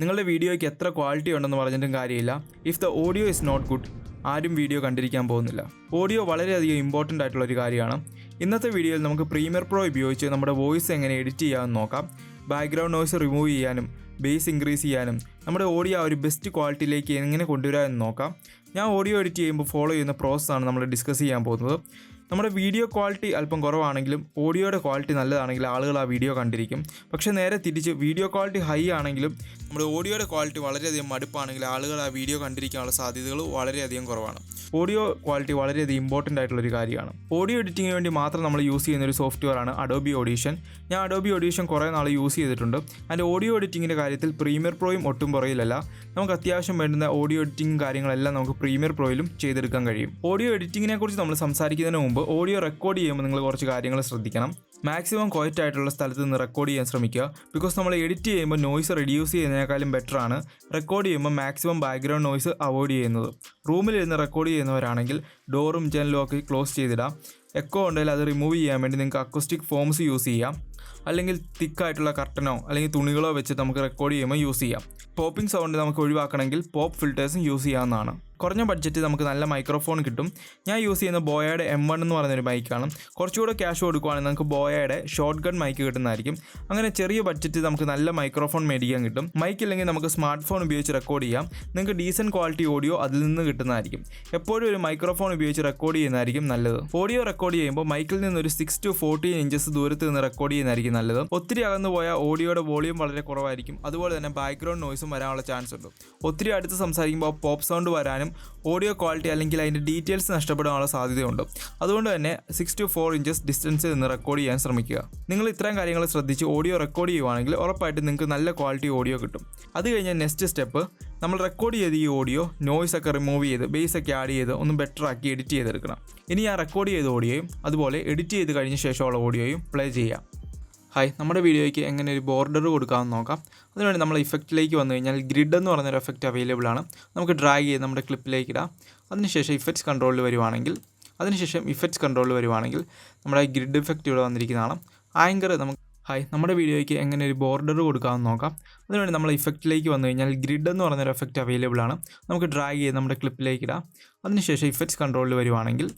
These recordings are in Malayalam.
നിങ്ങളുടെ വീഡിയോയ്ക്ക് എത്ര ക്വാളിറ്റി ഉണ്ടെന്ന് പറഞ്ഞിട്ടും കാര്യമില്ല. If the audio is not good, ആരും വീഡിയോ കണ്ടിരിക്കാൻ പോകുന്നില്ല. ഓഡിയോ വളരെയധികം ഇമ്പോർട്ടൻ്റ് ആയിട്ടുള്ളൊരു കാര്യമാണ്. ഇന്നത്തെ വീഡിയോയിൽ നമുക്ക് പ്രീമിയർ പ്രോ ഉപയോഗിച്ച് നമ്മുടെ വോയിസ് എങ്ങനെ എഡിറ്റ് ചെയ്യാമെന്ന് നോക്കാം. ബാക്ക്ഗ്രൗണ്ട് നോയ്സ് റിമൂവ് ചെയ്യാനും ബേസ് ഇൻക്രീസ് ചെയ്യാനും നമ്മുടെ ഓഡിയോ ഒരു ബെസ്റ്റ് ക്വാളിറ്റിയിലേക്ക് എങ്ങനെ കൊണ്ടുവരാമെന്ന് നോക്കാം. ഞാൻ ഓഡിയോ എഡിറ്റ് ചെയ്യുമ്പോൾ ഫോളോ ചെയ്യുന്ന പ്രോസസ്സാണ് നമ്മൾ ഡിസ്കസ് ചെയ്യാൻ പോകുന്നത്. നമ്മുടെ വീഡിയോ ക്വാളിറ്റി അല്പം കുറവാണെങ്കിലും ഓഡിയോയുടെ ക്വാളിറ്റി നല്ലതാണെങ്കിൽ ആളുകൾ ആ വീഡിയോ കണ്ടിരിക്കും. പക്ഷേ നേരെ തിരിച്ച് വീഡിയോ ക്വാളിറ്റി ഹൈ ആണെങ്കിലും നമ്മുടെ ഓഡിയോയുടെ ക്വാളിറ്റി വളരെയധികം മടുപ്പാണെങ്കിൽ ആളുകൾ ആ വീഡിയോ കണ്ടിരിക്കാനുള്ള സാധ്യതകൾ വളരെയധികം കുറവാണ്. ഓഡിയോ ക്വാളിറ്റി വളരെയധികം ഇമ്പോർട്ടൻ്റ് ആയിട്ടുള്ളൊരു കാര്യമാണ്. ഓഡിയോ എഡിറ്റിങ്ങിന് വേണ്ടി മാത്രം നമ്മൾ യൂസ് ചെയ്യുന്ന ഒരു സോഫ്റ്റ്വെയറാണ് അഡോബി ഓഡീഷൻ. ഞാൻ അഡോബി ഓഡീഷൻ കുറേ നാൾ യൂസ് ചെയ്തിട്ടുണ്ട്. അതിൻ്റെ ഓഡിയോ എഡിറ്റിങ്ങിൻ്റെ കാര്യത്തിൽ പ്രീമിയർ പ്രോയും ഒട്ടും പുറകിലല്ല. നമുക്ക് അത്യാവശ്യം വേണ്ടുന്ന ഓഡിയോ എഡിറ്റിംഗ് കാര്യങ്ങളെല്ലാം നമുക്ക് പ്രീമിയർ പ്രോയിലും ചെയ്തെടുക്കാൻ കഴിയും. ഓഡിയോ എഡിറ്റിങ്ങിനെ കുറിച്ച് നമ്മൾ സംസാരിക്കുന്നതിന് മുമ്പ് ഓഡിയോ റെക്കോർഡ് ചെയ്യുമ്പോൾ നിങ്ങൾ കുറച്ച് കാര്യങ്ങൾ ശ്രദ്ധിക്കണം. മാക്സിമം ക്വയറ്റ് ആയിട്ടുള്ള സ്ഥലത്ത് നിന്ന് റെക്കോർഡ് ചെയ്യാൻ ശ്രമിക്കുക. ബിക്കോസ് നമ്മൾ എഡിറ്റ് ചെയ്യുമ്പോൾ നോയ്സ് റെഡ്യൂസ് ചെയ്യുന്നതിനേക്കാളും ബെറ്ററാണ് റെക്കോർഡ് ചെയ്യുമ്പോൾ മാക്സിമം ബാക്ക്ഗ്രൗണ്ട് നോയ്സ് അവോയ്ഡ് ചെയ്യുന്നത്. റൂമിലിരുന്ന് റെക്കോർഡ് ചെയ്യുന്നവരാണെങ്കിൽ ഡോറും ജനലും ഒക്കെ ക്ലോസ് ചെയ്തിടാം. എക്കോ ഉണ്ടെങ്കിൽ അത് റിമൂവ് ചെയ്യാൻ വേണ്ടി നിങ്ങൾക്ക് അക്കോസ്റ്റിക് ഫോംസ് യൂസ് ചെയ്യാം. അല്ലെങ്കിൽ തിക്കായിട്ടുള്ള കർട്ടനോ അല്ലെങ്കിൽ തുണികളോ വെച്ച് നമുക്ക് റെക്കോർഡ് ചെയ്യുമ്പോൾ യൂസ് ചെയ്യാം. പോപ്പിംഗ് സൗണ്ട് നമുക്ക് ഒഴിവാക്കണമെങ്കിൽ പോപ്പ് ഫിൽറ്റേഴ്സും യൂസ് ചെയ്യാവുന്നതാണ്. കുറഞ്ഞ ബഡ്ജറ്റ് നമുക്ക് നല്ല മൈക്രോഫോൺ കിട്ടും. ഞാൻ യൂസ് ചെയ്യുന്ന ബോയയുടെ M1 എന്ന് പറയുന്നൊരു മൈക്കാണ്. കുറച്ചുകൂടെ ക്യാഷ് കൊടുക്കുകയാണെങ്കിൽ നമുക്ക് ബോയയുടെ ഷോർട്ട് ഗൺ മൈക്ക് കിട്ടുന്നതായിരിക്കും. അങ്ങനെ ചെറിയ ബഡ്ജറ്റ് നമുക്ക് നല്ല മൈക്രോഫോൺ മേടിക്കാൻ കിട്ടും. മൈക്കില്ലെങ്കിൽ നമുക്ക് സ്മാർട്ട് ഫോൺ ഉപയോഗിച്ച് റെക്കോർഡ് ചെയ്യാം. നിങ്ങൾക്ക് ഡീസൻറ്റ് ക്വാളിറ്റി ഓഡിയോ അതിൽ നിന്ന് കിട്ടുന്നതായിരിക്കും. എപ്പോഴും ഒരു മൈക്രോഫോൺ ഉപയോഗിച്ച് റെക്കോർഡ് ചെയ്യുന്നതായിരിക്കും നല്ലത്. ഓഡിയോ റെക്കോർഡ് ചെയ്യുമ്പോൾ മൈക്കിൽ നിന്നൊരു 6 to 14 ഇഞ്ചസ് ദൂരത്ത് നിന്ന് റെക്കോർഡ് ചെയ്യുന്നതായിരിക്കും നല്ലത്. ഒത്തിരി അകന്നു പോയാൽ ഓഡിയോയുടെ വോളിയം വളരെ കുറവായിരിക്കും. അതുപോലെ തന്നെ ബാക്ക്ഗ്രൗണ്ട് നോയ്സും വരാനുള്ള ചാൻസ് ഉണ്ട്. ഒത്തിരി അടുത്ത് സംസാരിക്കുമ്പോൾ പോപ്പ് സൗണ്ട് വരാനും ഓഡിയോ ക്വാളിറ്റി അല്ലെങ്കിൽ അതിൻ്റെ ഡീറ്റെയിൽസ് നഷ്ടപ്പെടാനുള്ള സാധ്യതയുണ്ട്. അതുകൊണ്ട് തന്നെ 6 to 4 ഇഞ്ചസ് ഡിസ്റ്റൻസിൽ നിന്ന് റെക്കോർഡ് ചെയ്യാൻ ശ്രമിക്കുക. നിങ്ങൾ ഇത്രയും കാര്യങ്ങൾ ശ്രദ്ധിച്ച് ഓഡിയോ റെക്കോർഡ് ചെയ്യുവാണെങ്കിൽ ഉറപ്പായിട്ടും നിങ്ങൾക്ക് നല്ല ക്വാളിറ്റി ഓഡിയോ കിട്ടും. അത് കഴിഞ്ഞാൽ നെക്സ്റ്റ് സ്റ്റെപ്പ്, നമ്മൾ റെക്കോർഡ് ചെയ്ത് ഈ ഓഡിയോ നോയ്സ് ഒക്കെ റിമൂവ് ചെയ്ത് ബേസ് ഒക്കെ ആഡ് ചെയ്ത് ഒന്ന് ബെറ്റർ ആക്കി എഡിറ്റ് ചെയ്തെടുക്കണം. ഇനി ഞാൻ റെക്കോർഡ് ചെയ്ത ഓഡിയോയും അതുപോലെ എഡിറ്റ് ചെയ്ത് കഴിഞ്ഞ ശേഷമുള്ള ഓഡിയോയും പ്ലേ ചെയ്യാം. ഹായ്, നമ്മുടെ വീഡിയോയ്ക്ക് എങ്ങനെ ഒരു ബോർഡർ കൊടുക്കാമെന്ന് നോക്കാം. അതിനുവേണ്ടി നമ്മൾ ഇഫക്റ്റിലേക്ക് വന്നു കഴിഞ്ഞാൽ ഗ്രിഡ് എന്ന് പറയുന്നൊരു എഫക്റ്റ് അവൈലബിൾ ആണ്. നമുക്ക് ഡ്രാഗ് ചെയ്ത് നമ്മുടെ ക്ലിപ്പിലേക്ക് ഇടാം. അതിനുശേഷം ഇഫക്റ്റ്സ് കൺട്രോളിൽ വരുവാണെങ്കിൽ നമ്മുടെ ഗ്രിഡ് ഇഫക്റ്റ് ഇവിടെ വന്നിരിക്കുന്നതാണ്. ആങ്കർ നമുക്ക് നമ്മുടെ വീഡിയോയ്ക്ക് എങ്ങനെ ഒരു ബോർഡർ കൊടുക്കാമെന്ന് നോക്കാം. അതിനുവേണ്ടി നമ്മൾ ഇഫക്റ്റിലേക്ക് വന്നു കഴിഞ്ഞാൽ ഗ്രിഡ് എന്ന് പറയുന്നൊരു എഫക്റ്റ് അവൈലബിൾ ആണ്. നമുക്ക് ഡ്രാഗ് ചെയ്ത് നമ്മുടെ ക്ലിപ്പിലേക്ക് ഇടാം. അതിനുശേഷം ഇഫക്റ്റ്സ് കൺട്രോളിൽ വരുവാണെങ്കിൽ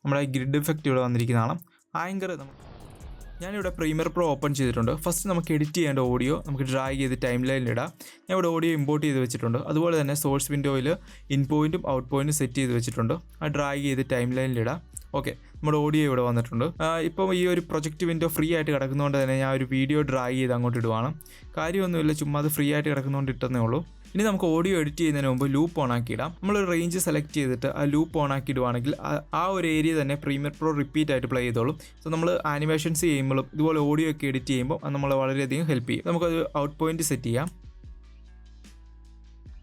നമ്മുടെ ഗ്രിഡ് ഇഫക്റ്റ് ഇവിടെ വന്നിരിക്കുന്നതാണ്. ആങ്കർ ഞാനിവിടെ പ്രീമിയർ പ്രോ ഓപ്പൺ ചെയ്തിട്ടുണ്ട്. ഫസ്റ്റ് നമുക്ക് എഡിറ്റ് ചെയ്യേണ്ട ഓഡിയോ നമുക്ക് ഡ്രാഗ് ചെയ്ത് ടൈം ലൈനിലിടാം. ഞാൻ ഇവിടെ ഓഡിയോ ഇമ്പോർട്ട് ചെയ്ത് വെച്ചിട്ടുണ്ട്. അതുപോലെ തന്നെ സോഴ്സ് വിൻഡോയിൽ ഇൻ പോയിൻറ്റും ഔട്ട് പോയിൻറ്റും സെറ്റ് ചെയ്ത് വെച്ചിട്ടുണ്ട്. ആ ഡ്രാഗ് ചെയ്ത് ടൈം ലൈനിലിടാം. ഓക്കെ, നമ്മുടെ ഓഡിയോ ഇവിടെ വന്നിട്ടുണ്ട്. ഇപ്പം ഈ ഒരു പ്രൊജക്റ്റ് വിൻഡോ ഫ്രീ ആയിട്ട് കിടക്കുന്നതുകൊണ്ട് തന്നെ ഞാൻ ഒരു വീഡിയോ ഡ്രാഗ് ചെയ്ത് അങ്ങോട്ട് ഇടുവാണ്. കാര്യമൊന്നുമില്ല, ചുമ്മാ അത് ഫ്രീ ആയിട്ട് കിടക്കുന്നതുകൊണ്ട് ഇട്ടെന്നേ ഉള്ളൂ. ഇനി നമുക്ക് ഓഡിയോ എഡിറ്റ് ചെയ്യുന്നതിന് മുമ്പ് ലൂപ്പ് ഓൺ ആക്കിയിടാം. നമ്മളൊരു റേഞ്ച് സെലക്ട് ചെയ്തിട്ട് ആ ലൂപ്പ് ഓൺ ആക്കിയിടുവാണെങ്കിൽ ആ ഒരു ഏരിയ തന്നെ പ്രീമിയർ പ്രോ റിപ്പീറ്റ് ആയിട്ട് പ്ലേ ചെയ്തോളും. സോ നമ്മൾ ആനിമേഷൻസ് ചെയ്യുമ്പോഴും ഇതുപോലെ ഓഡിയോ ഒക്കെ എഡിറ്റ് ചെയ്യുമ്പോൾ അത് നമ്മളെ വളരെയധികം ഹെൽപ്പ് ചെയ്യും. നമുക്കൊരു ഔട്ട് പോയിൻറ്റ് സെറ്റ് ചെയ്യാം.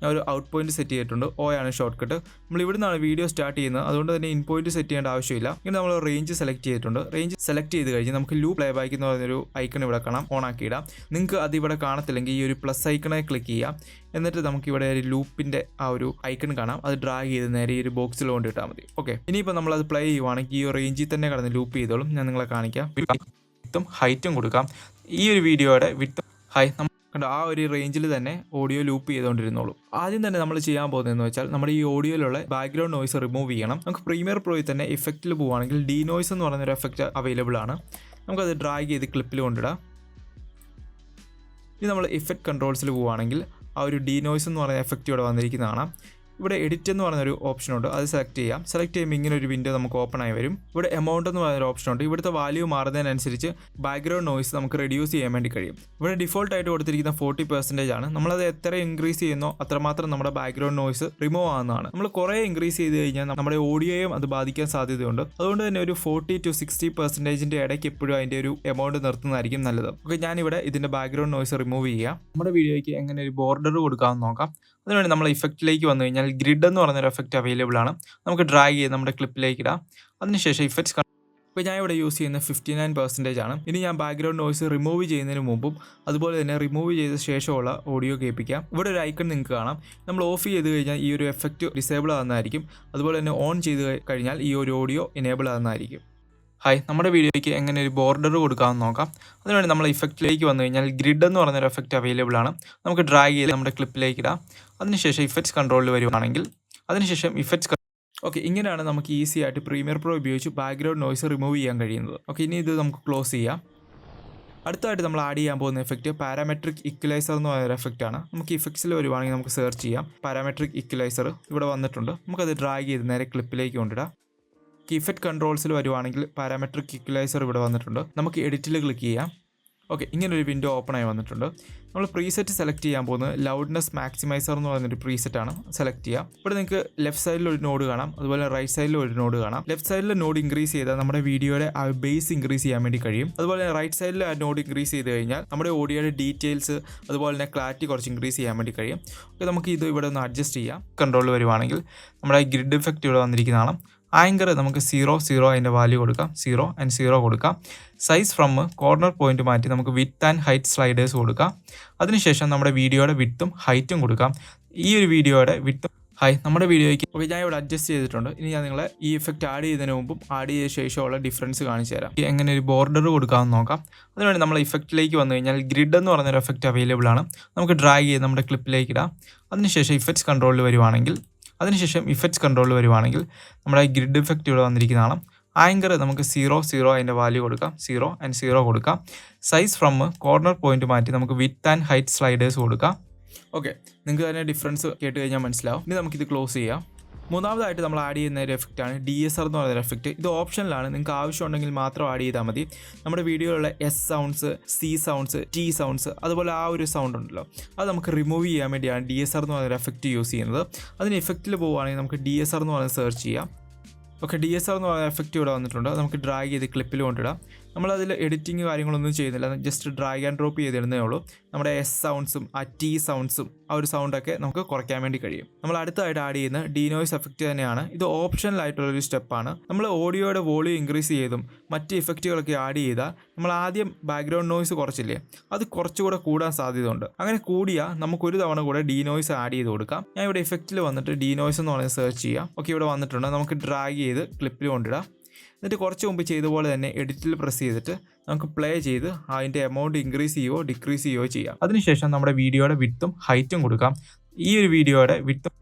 ഞാൻ ഒരു ഔട്ട് പോയിൻറ്റ് സെറ്റ് ചെയ്തിട്ടുണ്ട്. ഓയാണ് ഷോർട്ട് കട്ട്. നമ്മൾ ഇവിടെ നിന്നാണ് വീഡിയോ സ്റ്റാർട്ട് ചെയ്യുന്നത്. അതുകൊണ്ട് തന്നെ ഇൻ പോയിൻറ്റ് സെറ്റ് ചെയ്യേണ്ട ആവശ്യമില്ല. ഇങ്ങനെ നമ്മൾ റേഞ്ച് സെലക്ട് ചെയ്തിട്ടുണ്ട്. റേഞ്ച് സെലക്ട് ചെയ്ത് കഴിഞ്ഞ് നമുക്ക് ലൂപ്പ് പ്ലേബാക്ക് എന്ന് പറയുന്നൊരു ഐക്കൺ ഇവിടെ കാണാം. ഓൺ ആക്കിയിടാം. നിങ്ങൾക്ക് അത് ഇവിടെ കാണത്തില്ലെങ്കിൽ ഈ ഒരു പ്ലസ് ഐക്കണെ ക്ലിക്ക് ചെയ്യാം. എന്നിട്ട് നമുക്കിവിടെ ഒരു ലൂപ്പിൻ്റെ ആ ഒരു ഐക്കൺ കാണാം. അത് ഡ്രാഗ് ചെയ്ത് നേരെ ഈ ഒരു ബോക്സിൽ കൊണ്ടിട്ടാൽ മതി. ഓക്കെ, ഇനിയിപ്പോൾ നമ്മളത് പ്ലേ ചെയ്യുവാണെങ്കിൽ ഈ റേഞ്ചിൽ തന്നെ കടന്ന് ലൂപ്പ് ചെയ്തോളും. ഞാൻ നിങ്ങളെ കാണിക്കാം. വിത്തും ഹൈറ്റും കൊടുക്കാം. ഈ ഒരു വീഡിയോയുടെ വിത്തും കണ്ടോ, ആ ഒരു റേഞ്ചിൽ തന്നെ ഓഡിയോ ലൂപ്പ് ചെയ്തുകൊണ്ടിരുന്നോളൂ. ആദ്യം തന്നെ നമ്മൾ ചെയ്യാൻ പോകുന്നതെന്ന് വെച്ചാൽ നമ്മുടെ ഈ ഓഡിയോയിലുള്ള ബാക്ക്ഗ്രൗണ്ട് നോയ്സ് റിമൂവ് ചെയ്യണം. നമുക്ക് പ്രീമിയർ പ്രോയിൽ തന്നെ ഇഫക്റ്റിൽ പോവുകയാണെങ്കിൽ Denoise എന്ന് പറയുന്നൊരു എഫക്റ്റ് അവൈലബിൾ ആണ്. നമുക്കത് ഡ്രാഗ് ചെയ്ത് ക്ലിപ്പിൽ കൊണ്ടിടാം. ഇനി നമ്മൾ ഇഫക്റ്റ് കൺട്രോൾസിൽ പോവുകയാണെങ്കിൽ ആ ഒരു Denoise എന്ന് പറയുന്ന എഫക്റ്റ് ഇവിടെ വന്നിരിക്കുന്നതാണ്. ഇവിടെ എഡിറ്റ് എന്ന് പറയുന്നൊരു ഓപ്ഷനുണ്ട്. അത് സെലക്ട് ചെയ്യാം. സെലക്ട് ചെയ്യുമ്പോൾ ഇങ്ങനെ ഒരു വിൻഡോ നമുക്ക് ഓപ്പൺ ആയി വരും. ഇവിടെ എമൗണ്ട് എന്ന് പറയുന്നൊരു ഓപ്ഷനുണ്ട്. ഇവിടുത്തെ വാല്യൂ മാറുന്നതിനനുസരിച്ച് ബാക്ക്ഗ്രൗണ്ട് നോയ്സ് നമുക്ക് റെഡ്യൂസ് ചെയ്യാൻ വേണ്ടി കഴിയും. ഇവിടെ ഡിഫോൾട്ട് ആയിട്ട് കൊടുത്തിരിക്കുന്ന 40% ആണ്. നമ്മളത് എത്ര ഇൻക്രീസ് ചെയ്യുന്നോ അത്രമാത്രം നമ്മുടെ ബാക്ക്ഗ്രൗണ്ട് നോയ്സ് റിമൂവ് ആവുന്നതാണ്. നമ്മൾ കുറേ ഇൻക്രീസ് ചെയ്ത് കഴിഞ്ഞാൽ നമ്മുടെ ഓഡിയോയും അത് ബാധിക്കാൻ സാധ്യതയുണ്ട്. അതുകൊണ്ട് തന്നെ ഒരു 40 to 60% ഇടയ്ക്ക് എപ്പോഴും അതിൻ്റെ ഒരു എമൗണ്ട് നിർത്തുന്നതായിരിക്കും നല്ലത്. ഓക്കെ, ഞാനിവിടെ ഇതിൻ്റെ ബാക്ക്ഗ്രൗണ്ട് നോയ്സ് റിമൂവ് ചെയ്യാം. നമ്മുടെ വീഡിയോയ്ക്ക് എങ്ങനെ ഒരു ബോർഡർ കൊടുക്കാമെന്ന് നോക്കാം. അതിനുവേണ്ടി നമ്മൾ ഇഫക്റ്റിലേക്ക് വന്നു കഴിഞ്ഞാൽ ഗ്രിഡ് എന്ന് പറയുന്നൊരു എഫക്റ്റ് അവൈലബിൾ ആണ്. നമുക്ക് ഡ്രാഗ് ചെയ്ത് നമ്മുടെ ക്ലിപ്പിലേക്ക് ഇടാം. അതിനുശേഷം ഇഫക്റ്റ്സ് ഇപ്പോൾ ഞാൻ ഇവിടെ യൂസ് ചെയ്യുന്ന 59% ആണ്. ഇനി ഞാൻ ബാക്ക്ഗ്രൗണ്ട് നോയ്സ് റിമൂവ് ചെയ്യുന്നതിന് മുമ്പും അതുപോലെ തന്നെ റിമൂവ് ചെയ്ത ശേഷമുള്ള ഓഡിയോ കേൾപ്പിക്കാം. ഇവിടെ ഒരു ഐക്കൺ നിങ്ങൾക്ക് കാണാം. നമ്മൾ ഓഫ് ചെയ്ത് കഴിഞ്ഞാൽ ഈ ഒരു എഫക്റ്റ് ഡിസേബിൾ ആകുന്നതായിരിക്കും. അതുപോലെ തന്നെ ഓൺ ചെയ്ത് കഴിഞ്ഞാൽ ഈ ഒരു ഓഡിയോ എനേബിൾ ആകുന്നതായിരിക്കും. ഹായ്, നമ്മുടെ വീഡിയോയ്ക്ക് എങ്ങനെ ഒരു ബോർഡർ കൊടുക്കാമെന്ന് നോക്കാം. അതിനുവേണ്ടി നമ്മൾ ഇഫക്റ്റിലേക്ക് വന്നു കഴിഞ്ഞാൽ ഗ്രിഡ് എന്ന് പറഞ്ഞൊരു എഫക്റ്റ് അവൈലബിൾ ആണ്. നമുക്ക് ഡ്രാഗ് ചെയ്ത് നമ്മുടെ ക്ലിപ്പിലേക്ക് ഇടാം. അതിനുശേഷം ഇഫക്റ്റ്സ് കൺട്രോളിൽ വരുവാണെങ്കിൽ അതിനുശേഷം ഓക്കെ, ഇങ്ങനെയാണ് നമുക്ക് ഈസി ആയിട്ട് പ്രീമിയർ പ്രോ ഉപയോഗിച്ച് ബാക്ക്ഗ്രൗണ്ട് നോയ്സ് റിമൂവ് ചെയ്യാൻ കഴിയുന്നത്. ഓക്കെ, ഇനി ഇത് നമുക്ക് ക്ലോസ് ചെയ്യാം. അടുത്തായിട്ട് നമ്മൾ ആഡ് ചെയ്യാൻ പോകുന്ന എഫക്റ്റ് പാരാമെട്രിക് ഇക്വലൈസർ എന്ന് പറയുന്ന എഫക്റ്റ് ആണ്. നമുക്ക് ഇഫക്ട്സിൽ വരുവാണെങ്കിൽ നമുക്ക് സെർച്ച് ചെയ്യാം. പാരാമെട്രിക് ഇക്വലൈസർ ഇവിടെ വന്നിട്ടുണ്ട്. നമുക്കത് ഡ്രാഗ് ചെയ്ത് നേരെ ക്ലിപ്പിലേക്ക് കൊണ്ടിടാം. ഇഫക്റ്റ് കൺട്രോൾസിൽ വരുവാണെങ്കിൽ പാരാമെട്രിക് ഇക്വലൈസർ ഇവിടെ വന്നിട്ടുണ്ട്. നമുക്ക് എഡിറ്റിൽ ക്ലിക്ക് ചെയ്യാം. ഓക്കെ, ഇങ്ങനൊരു വിൻഡോ ഓപ്പൺ ആയി വന്നിട്ടുണ്ട്. നമ്മൾ പ്രീസെറ്റ് സെലക്ട് ചെയ്യാൻ പോകുന്നത് ലൗഡ്നെസ് മാക്സിമൈസർ എന്ന് പറയുന്നൊരു പ്രീസെറ്റാണ്. സെലക്ട് ചെയ്യാം. ഇവിടെ നിങ്ങൾക്ക് ലെഫ്റ്റ് സൈഡിൽ ഒരു നോഡ് കാണാം, അതുപോലെ റൈറ്റ് സൈഡിൽ ഒരു നോഡ് കാണാം. ലെഫ്റ്റ് സൈഡിലെ നോഡ് ഇൻക്രീസ് ചെയ്താൽ നമ്മുടെ വീഡിയോയുടെ ആ ബേസ് ഇൻക്രീസ് ചെയ്യാൻ വേണ്ടി കഴിയും. അതുപോലെ റൈറ്റ് സൈഡിൽ ആ നോഡ് ഇൻക്രീസ് ചെയ്ത് കഴിഞ്ഞാൽ നമ്മുടെ ഓഡിയോയുടെ ഡീറ്റെയിൽസ് അതുപോലെ തന്നെ ക്ലാരിറ്റി കുറച്ച് ഇൻക്രീസ് ചെയ്യാൻ വേണ്ടി കഴിയും. ഓക്കെ, നമുക്ക് ഇത് ഇവിടെ ഒന്ന് അഡ്ജസ്റ്റ് ചെയ്യാം. കൺട്രോൾ വരുവാണെങ്കിൽ നമ്മുടെ ഗ്രിഡ് ഇഫക്റ്റ് ഇവിടെ വന്നിരിക്കുന്നതാണ്. ആങ്കർ നമുക്ക് 0 അതിൻ്റെ വാല്യൂ കൊടുക്കാം. 0 കൊടുക്കാം. സൈസ് ഫ്രം കോർണർ പോയിന്റ് മാറ്റി നമുക്ക് വിത്ത് ആൻഡ് ഹൈറ്റ് സ്ലൈഡേഴ്സ് കൊടുക്കാം. അതിനുശേഷം നമ്മുടെ വീഡിയോയുടെ വിത്തും ഹൈറ്റും കൊടുക്കാം. ഈ ഒരു വീഡിയോയുടെ വിത്തും നമ്മുടെ വീഡിയോയ്ക്ക് ഓക്കെ ഞാൻ ഇവിടെ അഡ്ജസ്റ്റ് ചെയ്തിട്ടുണ്ട്. ഇനി ഞാൻ നിങ്ങളെ ഈ ഇഫക്റ്റ് ആഡ് ചെയ്തതിന് മുമ്പും ആഡ് ചെയ്ത ശേഷമുള്ള ഡിഫറൻസ് കാണിച്ചു തരാം. എങ്ങനെ ഒരു ബോർഡർ കൊടുക്കാമെന്ന് നോക്കാം. അതിനുവേണ്ടി നമ്മൾ ഇഫക്റ്റിലേക്ക് വന്നു കഴിഞ്ഞാൽ ഗ്രിഡ് എന്ന് പറഞ്ഞൊരു എഫക്റ്റ് അവൈലബിൾ ആണ്. നമുക്ക് ഡ്രാഗ് ചെയ്ത് നമ്മുടെ ക്ലിപ്പിലേക്ക് ഇടാം. അതിനുശേഷം ഇഫക്ട്സ് കൺട്രോളിൽ വരുവാണെങ്കിൽ നമ്മുടെ ഗ്രിഡ് ഇഫക്റ്റ് ഇവിടെ വന്നിരിക്കുന്നതാണ്. ആങ്കർ നമുക്ക് 0 അതിൻ്റെ വാല്യൂ കൊടുക്കാം. 0 കൊടുക്കാം. സൈസ് ഫ്രം കോർണർ പോയിന്റ് മാറ്റി നമുക്ക് വിത്ത് ആൻഡ് ഹൈറ്റ് സ്ലൈഡേഴ്സ് കൊടുക്കാം. ഓക്കെ, നിങ്ങൾക്ക് തന്നെ ഡിഫറൻസ് കേട്ട് കഴിഞ്ഞാൽ മനസ്സിലാവും. ഇനി നമുക്കിത് ക്ലോസ് ചെയ്യാം. മൂന്നാമതായിട്ട് നമ്മൾ ആഡ് ചെയ്യുന്ന ഒരു എഫക്റ്റാണ് DSR എന്ന് പറയുന്ന എഫക്റ്റ്. ഇത് ഓപ്ഷനിലാണ്. നിങ്ങൾക്ക് ആവശ്യമുണ്ടെങ്കിൽ മാത്രം ആഡ് ചെയ്താൽ മതി. നമ്മുടെ വീഡിയോയിലുള്ള S sounds, C sounds, T sounds, അതുപോലെ ആ ഒരു സൗണ്ട് ഉണ്ടല്ലോ, അത് നമുക്ക് റിമൂവ് ചെയ്യാൻ വേണ്ടിയാണ് DSR എന്ന് പറയുന്ന എഫക്റ്റ് യൂസ് ചെയ്യുന്നത്. അതിന് ഇഫക്റ്റിൽ പോവുകയാണെങ്കിൽ നമുക്ക് DSR എന്ന് പറയുന്നത് സെർച്ച് ചെയ്യാം. ഓക്കെ, DSR എന്ന് പറയുന്ന എഫക്റ്റ് ഇവിടെ വന്നിട്ടുണ്ട്. അത് നമുക്ക് ഡ്രാഗ് ചെയ്ത് ക്ലിപ്പിൽ കൊണ്ടിടാം. നമ്മളതിൽ എഡിറ്റിങ് കാര്യങ്ങളൊന്നും ചെയ്യുന്നില്ല, ജസ്റ്റ് ഡ്രാഗ് ആൻഡ് ഡ്രോപ്പ് ചെയ്തിടുന്നേ ഉള്ളൂ. നമ്മുടെ S സൗണ്ട്സും ആ T സൗണ്ട്സും ആ ഒരു സൗണ്ടൊക്കെ നമുക്ക് കുറയ്ക്കാൻ വേണ്ടി കഴിയും. നമ്മൾ അടുത്തായിട്ട് ആഡ് ചെയ്യുന്ന Denoise എഫക്റ്റ് തന്നെയാണ്. ഇത് ഓപ്ഷണലായിട്ടുള്ളൊരു സ്റ്റെപ്പാണ്. നമ്മൾ ഓഡിയോയുടെ വോളിയം ഇൻക്രീസ് ചെയ്തും മറ്റ് ഇഫക്റ്റുകളൊക്കെ ആഡ് ചെയ്താൽ നമ്മൾ ആദ്യം ബാക്ക്ഗ്രൗണ്ട് നോയ്സ് കുറച്ചില്ലേ, അത് കുറച്ചുകൂടെ കൂടാൻ സാധ്യതയുണ്ട്. അങ്ങനെ കൂടിയാൽ നമുക്കൊരു തവണ കൂടെ Denoise ആഡ് ചെയ്ത് കൊടുക്കാം. ഞാൻ ഇവിടെ ഇഫക്റ്റിൽ വന്നിട്ട് Denoise എന്ന് പറഞ്ഞ് സെർച്ച് ചെയ്യാം. ഓക്കെ, ഇവിടെ വന്നിട്ടുണ്ട്. നമുക്ക് ഡ്രാഗ് ചെയ്ത് ക്ലിപ്പിൽ കൊണ്ടിടാം. എന്നിട്ട് കുറച്ച് മുമ്പ് ചെയ്ത പോലെ തന്നെ എഡിറ്റിൽ പ്രസ് ചെയ്തിട്ട് നമുക്ക് പ്ലേ ചെയ്ത് അതിൻ്റെ എമൗണ്ട് ഇൻക്രീസ് ചെയ്യുകയോ ഡിക്രീസ് ചെയ്യുകയോ ചെയ്യാം. അതിനുശേഷം നമ്മുടെ വീഡിയോയുടെ വിത്തും ഹൈറ്റും കൊടുക്കാം. ഈ ഒരു വീഡിയോയുടെ വിത്തും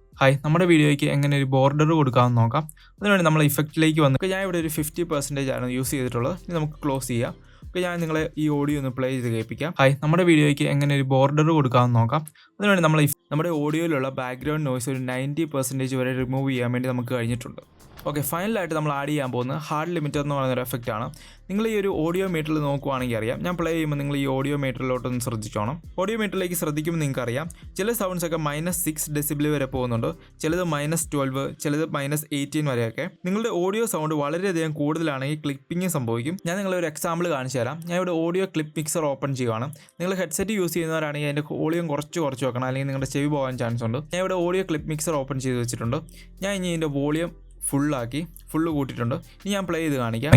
നമ്മുടെ വീഡിയോയ്ക്ക് എങ്ങനെ ഒരു ബോർഡർ കൊടുക്കാമെന്ന് നോക്കാം. അതിനുവേണ്ടി നമ്മൾ ഇഫക്റ്റിലേക്ക് വന്നിട്ട് ഞാൻ ഇവിടെ ഒരു 50% ആണ് യൂസ് ചെയ്തിട്ടുള്ളത്. ഇനി നമുക്ക് ക്ലോസ് ചെയ്യാം. അപ്പോൾ ഞാൻ നിങ്ങളെ ഈ ഓഡിയോ ഒന്ന് പ്ലേ ചെയ്ത് കേൾപ്പിക്കാം. നമ്മുടെ വീഡിയോയ്ക്ക് എങ്ങനെ ഒരു ബോർഡർ കൊടുക്കാമെന്ന് നോക്കാം. അതിനുവേണ്ടി നമ്മുടെ ഓഡിയോയിലുള്ള ബാക്ക്ഗ്രൗണ്ട് നോയ്സ് ഒരു 90% വരെ റിമൂവ് ചെയ്യാൻ വേണ്ടി നമുക്ക് കഴിഞ്ഞിട്ടുണ്ട്. ഓക്കെ, ഫൈനലായിട്ട് നമ്മൾ ആഡ് ചെയ്യാൻ പോകുന്നത് ഹാർഡ് ലിമിറ്റർ എന്ന് പറയുന്നൊരു എഫക്റ്റാണ്. നിങ്ങൾ ഈ ഒരു ഓഡിയോ മീറ്ററിൽ നോക്കുവാണെങ്കിൽ അറിയാം. ഞാൻ പ്ലേ ചെയ്യുമ്പോൾ നിങ്ങൾ ഈ ഓഡിയോ മീറ്ററിലോട്ടൊന്ന് ശ്രദ്ധിച്ചോണം. ഓഡിയോ മീറ്ററിലേക്ക് ശ്രദ്ധിക്കുമ്പോൾ നിങ്ങൾക്ക് അറിയാം ചില സൗണ്ട്സൊക്കെ -6 ഡെസിബിൾ വരെ പോകുന്നുണ്ട്, ചിലത് -12, ചിലത് -18 വരെയൊക്കെ. നിങ്ങളുടെ ഓഡിയോ സൗണ്ട് വളരെയധികം കൂടുതലാണെങ്കിൽ ക്ലിപ്പിംഗ് സംഭവിക്കും. ഞാൻ നിങ്ങളെ ഒരു എക്സാമ്പിൾ കാണിച്ചു തരാം. ഞാൻ ഇവിടെ ഓഡിയോ ക്ലിപ്പ് മിക്സർ ഓപ്പൺ ചെയ്യുവാണ്. നിങ്ങൾ ഹെഡ്സെറ്റ് യൂസ് ചെയ്യുന്നവരാണെങ്കിൽ അതിൻ്റെ വോളിയം കുറച്ച് വെക്കണം, അല്ലെങ്കിൽ നിങ്ങളുടെ ചെവി പോകാൻ ചാൻസ് ഉണ്ട്. ഞാൻ ഇവിടെ ഓഡിയോ ക്ലിപ്പ് മിക്സർ ഓപ്പൺ ചെയ്ത് വെച്ചിട്ടുണ്ട്. ഞാൻ ഇനി ഇതിൻ്റെ വോളിയം ഫുള്ള് കൂട്ടിയിട്ടുണ്ട്. ഇനി ഞാൻ പ്ലേ ചെയ്ത് കാണിക്കാം.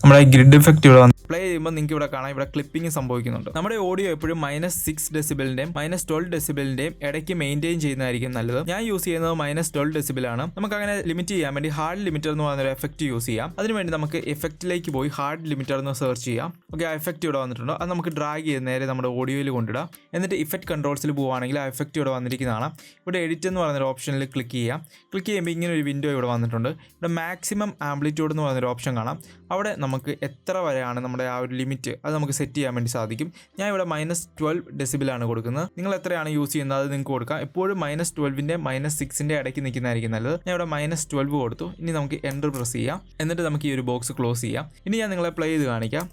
നമ്മുടെ ഗ്രിഡ് ഇഫക്റ്റ് ഇവിടെ പ്ലേ ചെയ്യുമ്പോൾ നിങ്ങൾക്ക് ഇവിടെ കാണാം, ഇവിടെ ക്ലിപ്പിംഗ് സംഭവിക്കുന്നുണ്ട്. നമ്മുടെ ഓഡിയോ എപ്പോഴും -6 ഡെസിബിളിൻ്റെയും -12 ഡെസിബിളിൻ്റെയും ഇടയ്ക്ക് മെയിൻറ്റെയിൻ ചെയ്യുന്നതായിരിക്കും നല്ലത്. ഞാൻ യൂസ് ചെയ്യുന്നത് -12 ഡെസിബിളാണ്. നമുക്ക് അങ്ങനെ ലിമിറ്റ് ചെയ്യാൻ വേണ്ടി ഹാർഡ് ലിമിറ്റർ എന്ന് പറയുന്ന ഒരു എഫക്റ്റ് യൂസ് ചെയ്യാം. അതിനുവേണ്ടി നമുക്ക് എഫക്റ്റിലേക്ക് പോയി ഹാർഡ് ലിമിറ്റർ എന്ന് സെർച്ച് ചെയ്യാം. ഓക്കെ, ആ എഫക്റ്റ് ഇവിടെ വന്നിട്ടുണ്ട്. അത് നമുക്ക് ഡ്രാഗ് ചെയ്ത് നേരെ നമ്മുടെ ഓഡിയോയിൽ കൊണ്ടിടാം. എന്നിട്ട് ഇഫക്റ്റ് കൺട്രോൾസിൽ പോവുകയാണെങ്കിൽ ആ എഫക്റ്റ് ഇവിടെ വന്നിരിക്കുന്നതാണ്. ഇവിടെ എഡിറ്റ് എന്ന് പറയുന്നൊരു ഓപ്ഷനിൽ ക്ലിക്ക് ചെയ്യുമ്പോൾ ഇങ്ങനെ ഒരു വിൻഡോ ഇവിടെ വന്നിട്ടുണ്ട്. ഇവിടെ മാക്സിമം ആംപ്ലിറ്റ്യൂഡ് എന്ന് പറയുന്നൊരു ഓപ്ഷൻ കാണാം. അവിടെ നമുക്ക് എത്ര വരെയാണ് നമ്മുടെ ആ ഒരു ലിമിറ്റ് അത് നമുക്ക് സെറ്റ് ചെയ്യാൻ വേണ്ടി സാധിക്കും. ഞാൻ ഇവിടെ -12 ഡെസിബിളാണ് കൊടുക്കുന്നത്. നിങ്ങൾ എത്രയാണ് യൂസ് ചെയ്യുന്നത് അത് നിങ്ങൾക്ക് കൊടുക്കാം. എപ്പോഴും -12ൻ്റെ -6ൻ്റെ ഇടയ്ക്ക് നിൽക്കുന്നതായിരിക്കും നല്ലത്. ഞാൻ ഇവിടെ -12 കൊടുത്തു. ഇനി നമുക്ക് എൻ്റർ പ്രസ് ചെയ്യാം. എന്നിട്ട് നമുക്ക് ഈ ഒരു ബോക്സ് ക്ലോസ് ചെയ്യാം. ഇനി ഞാൻ നിങ്ങളെ പ്ലേ ചെയ്ത് കാണിക്കാം.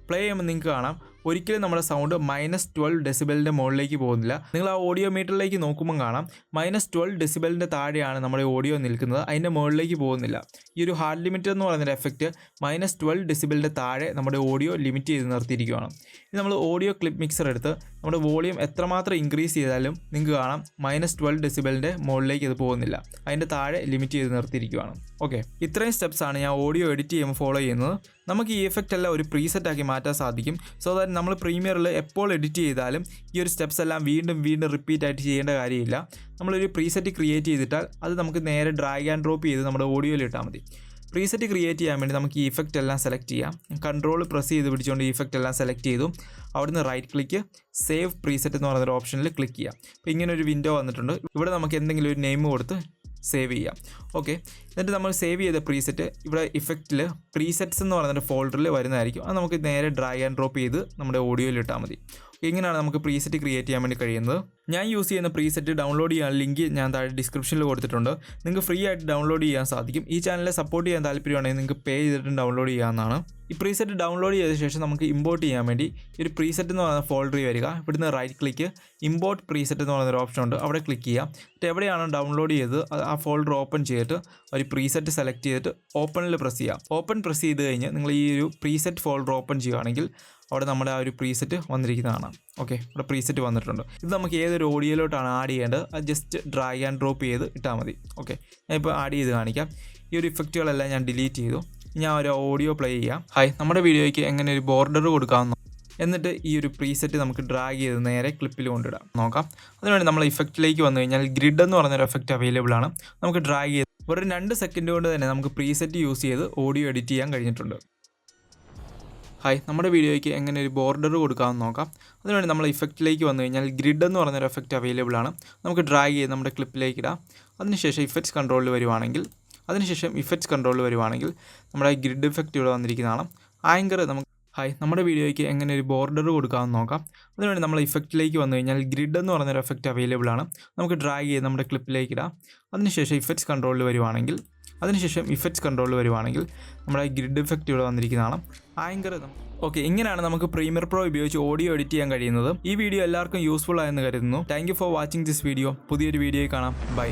പ്ലേ ചെയ്യുമ്പോൾ നിങ്ങൾക്ക് കാണാം ഒരിക്കലും നമ്മുടെ സൗണ്ട് -12 ഡെസിബലിൻ്റെ മുകളിലേക്ക് പോകുന്നില്ല. നിങ്ങൾ ആ ഓഡിയോ മീറ്ററിലേക്ക് നോക്കുമ്പോൾ കാണാം -12 ഡെസിബലിൻ്റെ താഴെയാണ് നമ്മുടെ ഓഡിയോ നിൽക്കുന്നത്, അതിൻ്റെ മുകളിലേക്ക് പോകുന്നില്ല. ഈ ഒരു ഹാർഡ് ലിമിറ്റർ എന്ന് പറയുന്നൊരു എഫക്റ്റ് -12 ഡെസിബലിൻ്റെ താഴെ നമ്മുടെ ഓഡിയോ ലിമിറ്റ് ചെയ്ത് നിർത്തിയിരിക്കുകയാണ്. ഇനി നമ്മൾ ഓഡിയോ ക്ലിപ്പ് മിക്സർ എടുത്ത് നമ്മുടെ വോളിയം എത്രമാത്രം ഇൻക്രീസ് ചെയ്താലും നിങ്ങൾക്ക് കാണാം -12 ഡെസിബലിൻ്റെ മുകളിലേക്ക് ഇത് പോകുന്നില്ല, അതിൻ്റെ താഴെ ലിമിറ്റ് ചെയ്ത് നിർത്തിയിരിക്കുകയാണ്. ഓക്കെ, ഇത്രയും സ്റ്റെപ്സാണ് ഞാൻ ഓഡിയോ എഡിറ്റ് ചെയ്യുമ്പോൾ ഫോളോ ചെയ്യുന്നത്. നമുക്ക് ഈ എഫക്റ്റ് എല്ലാം ഒരു പ്രീസെറ്റ് ആക്കി മാറ്റാൻ സാധിക്കും. സോ ദാറ്റ് നമ്മൾ പ്രീമിയറിൽ എപ്പോൾ എഡിറ്റ് ചെയ്താലും ഈ ഒരു സ്റ്റെപ്സ് എല്ലാം വീണ്ടും റിപ്പീറ്റ് ആയിട്ട് ചെയ്യേണ്ട കാര്യമില്ല. നമ്മളൊരു പ്രീസെറ്റ് ക്രിയേറ്റ് ചെയ്തിട്ടാൽ അത് നമുക്ക് നേരെ ഡ്രാഗ് ആൻഡ് ഡ്രോപ്പ് ചെയ്ത് നമ്മുടെ ഓഡിയോയിൽ ഇട്ടാൽ മതി. പ്രീസെറ്റ് ക്രിയേറ്റ് ചെയ്യാൻ വേണ്ടി നമുക്ക് ഈ ഇഫക്റ്റ് എല്ലാം സെലക്ട് ചെയ്യാം. കൺട്രോൾ പ്രസ് ചെയ്ത് പിടിച്ചുകൊണ്ട് ഈ ഇഫക്റ്റ് എല്ലാം സെലക്ട് ചെയ്തു. അവിടുന്ന് റൈറ്റ് ക്ലിക്ക് സേവ് പ്രീസെറ്റ് എന്ന് പറയുന്നൊരു ഓപ്ഷനിൽ ക്ലിക്ക് ചെയ്യാം. അപ്പോൾ ഇങ്ങനെ ഒരു വിൻഡോ വന്നിട്ടുണ്ട്. ഇവിടെ നമുക്ക് എന്തെങ്കിലും ഒരു നെയിം കൊടുത്ത് സേവ് ചെയ്യാം. ഓക്കെ, എന്നിട്ട് നമ്മൾ സേവ് ചെയ്ത പ്രീസെറ്റ് ഇവിടെ ഇഫക്റ്റിൽ പ്രീസെറ്റ്സ് എന്ന് പറയുന്ന ഫോൾഡറിൽ വരുന്നതായിരിക്കും. അത് നമുക്ക് നേരെ ഡ്രാഗ് ആൻഡ് ഡ്രോപ്പ് ചെയ്ത് നമ്മുടെ ഓഡിയോയിൽ ഇട്ടാൽ മതി. ഇങ്ങനെയാണ് നമുക്ക് പ്രീസെറ്റ് ക്രിയേറ്റ് ചെയ്യാൻ വേണ്ടി കഴിയുന്നത്. ഞാൻ യൂസ് ചെയ്യുന്ന പ്രീസെറ്റ് ഡൗൺലോഡ് ചെയ്യാൻ ലിങ്ക് ഞാൻ താഴെ ഡിസ്ക്രിപ്ഷനിൽ കൊടുത്തിട്ടുണ്ട്. നിങ്ങൾക്ക് ഫ്രീ ആയിട്ട് ഡൗൺലോഡ് ചെയ്യാൻ സാധിക്കും. ഈ ചാനലിനെ സപ്പോർട്ട് ചെയ്യാൻ താല്പര്യമുണ്ടെങ്കിൽ നിങ്ങൾക്ക് പേ ചെയ്തിട്ട് ഡൗൺലോഡ് ചെയ്യാവുന്നതാണ്. ഈ പ്രീസെറ്റ് ഡൗൺലോഡ് ചെയ്ത ശേഷം നമുക്ക് ഇമ്പോർട്ട് ചെയ്യാൻ വേണ്ടി ഒരു പ്രീസെറ്റ് എന്ന് പറയുന്ന ഫോൾഡറിൽ വരിക. ഇവിടുന്ന് റൈറ്റ് ക്ലിക്ക് ഇമ്പോർട്ട് പ്രീസെറ്റ് എന്ന് പറയുന്നൊരു ഓപ്ഷൻ ഉണ്ട്, അവിടെ ക്ലിക്ക് ചെയ്യാം. എന്നിട്ട് എവിടെയാണ് ഡൗൺലോഡ് ചെയ്ത് ആ ഫോൾഡർ ഓപ്പൺ ചെയ്തിട്ട് ഒരു പ്രീസെറ്റ് സെലക്ട് ചെയ്തിട്ട് ഓപ്പണിൽ പ്രസ് ചെയ്യാം. ഓപ്പൺ പ്രസ് ചെയ്ത് കഴിഞ്ഞ് നിങ്ങൾ ഈ ഒരു പ്രീസെറ്റ് ഫോൾഡർ ഓപ്പൺ ചെയ്യുകയാണെങ്കിൽ അവിടെ നമ്മുടെ ആ ഒരു പ്രീസെറ്റ് വന്നിരിക്കുന്നതാണ്. ഓക്കെ, ഇവിടെ പ്രീസെറ്റ് വന്നിട്ടുണ്ട്. ഇത് നമുക്ക് ഏതൊരു ഓഡിയോയിലോട്ടാണ് ആഡ് ചെയ്യേണ്ടത് അത് ജസ്റ്റ് ഡ്രാഗ് ആൻഡ് ഡ്രോപ്പ് ചെയ്ത് ഇട്ടാൽ മതി. ഓക്കെ, ഞാൻ ഇപ്പോൾ ആഡ് ചെയ്ത് കാണിക്കാം. ഈ ഒരു ഇഫക്റ്റുകളെല്ലാം ഞാൻ ഡിലീറ്റ് ചെയ്തു. ഞാൻ ഒരു ഓഡിയോ പ്ലേ ചെയ്യാം. ഹായ്, നമ്മുടെ വീഡിയോയ്ക്ക് എങ്ങനെ ഒരു ബോർഡർ കൊടുക്കാമെന്ന്. എന്നിട്ട് ഈ ഒരു പ്രീസെറ്റ് നമുക്ക് ഡ്രാഗ് ചെയ്ത് നേരെ ക്ലിപ്പിൽ കൊണ്ടിടാം. നോക്കാം. അതിനുവേണ്ടി നമ്മൾ ഇഫക്റ്റിലേക്ക് വന്നു കഴിഞ്ഞാൽ ഗ്രിഡ് എന്ന് പറയുന്നൊരു എഫക്റ്റ് അവൈലബിൾ ആണ്. നമുക്ക് ഡ്രാഗ് ചെയ്ത് ഒരു 2 സെക്കൻഡ് കൊണ്ട് തന്നെ നമുക്ക് പ്രീസെറ്റ് യൂസ് ചെയ്ത് ഓഡിയോ എഡിറ്റ് ചെയ്യാൻ കഴിഞ്ഞിട്ടുണ്ട്. ഹായ്, നമ്മുടെ വീഡിയോയ്ക്ക് എങ്ങനെ ഒരു ബോർഡർ കൊടുക്കാമെന്ന് നോക്കാം. അതിനുവേണ്ടി നമ്മൾ ഇഫക്റ്റിലേക്ക് വന്നു കഴിഞ്ഞാൽ ഗ്രിഡ് എന്ന് പറയുന്നൊരു എഫക്റ്റ് അവൈലബിൾ ആണ്. നമുക്ക് ഡ്രാഗ് ചെയ്ത് നമ്മുടെ ക്ലിപ്പിലേക്ക് ഇടാം. അതിനുശേഷം ഇഫക്റ്റ്സ് കൺട്രോളിൽ വരുവാണെങ്കിൽ നമ്മുടെ ഗ്രിഡ് ഇഫക്റ്റ് ഇവിടെ വന്നിരിക്കുന്നതാണ്. ആങ്കർ നമുക്ക് ഹായ്, നമ്മുടെ വീഡിയോയ്ക്ക് എങ്ങനെ ഒരു ബോർഡർ കൊടുക്കാമെന്ന് നോക്കാം. അതിനുവേണ്ടി നമ്മൾ ഇഫക്റ്റിലേക്ക് വന്നു കഴിഞ്ഞാൽ ഗ്രിഡ് എന്ന് പറയുന്നൊരു എഫക്റ്റ് അവൈലബിൾ ആണ്. നമുക്ക് ഡ്രാഗ് ചെയ്ത് നമ്മുടെ ക്ലിപ്പിലേക്ക് ഇടാം. അതിനുശേഷം ഇഫക്റ്റ്സ് കൺട്രോളിൽ വരുവാണെങ്കിൽ നമ്മുടെ ഗ്രിഡ് ഇഫക്റ്റ് ഇവിടെ വന്നിരിക്കുന്നതാണ്. ആങ്കർ ഓക്കെ, ഇങ്ങനെയാണ് നമുക്ക് പ്രീമിയർ പ്രോ ഉപയോഗിച്ച് ഓഡിയോ എഡിറ്റ് ചെയ്യാൻ കഴിയുന്നത്. ഈ വീഡിയോ എല്ലാവർക്കും യൂസ്ഫുൾ ആയെന്ന് കരുതുന്നു. Thank you for watching this video. പുതിയൊരു വീഡിയോയിൽ കാണാം. ബൈ.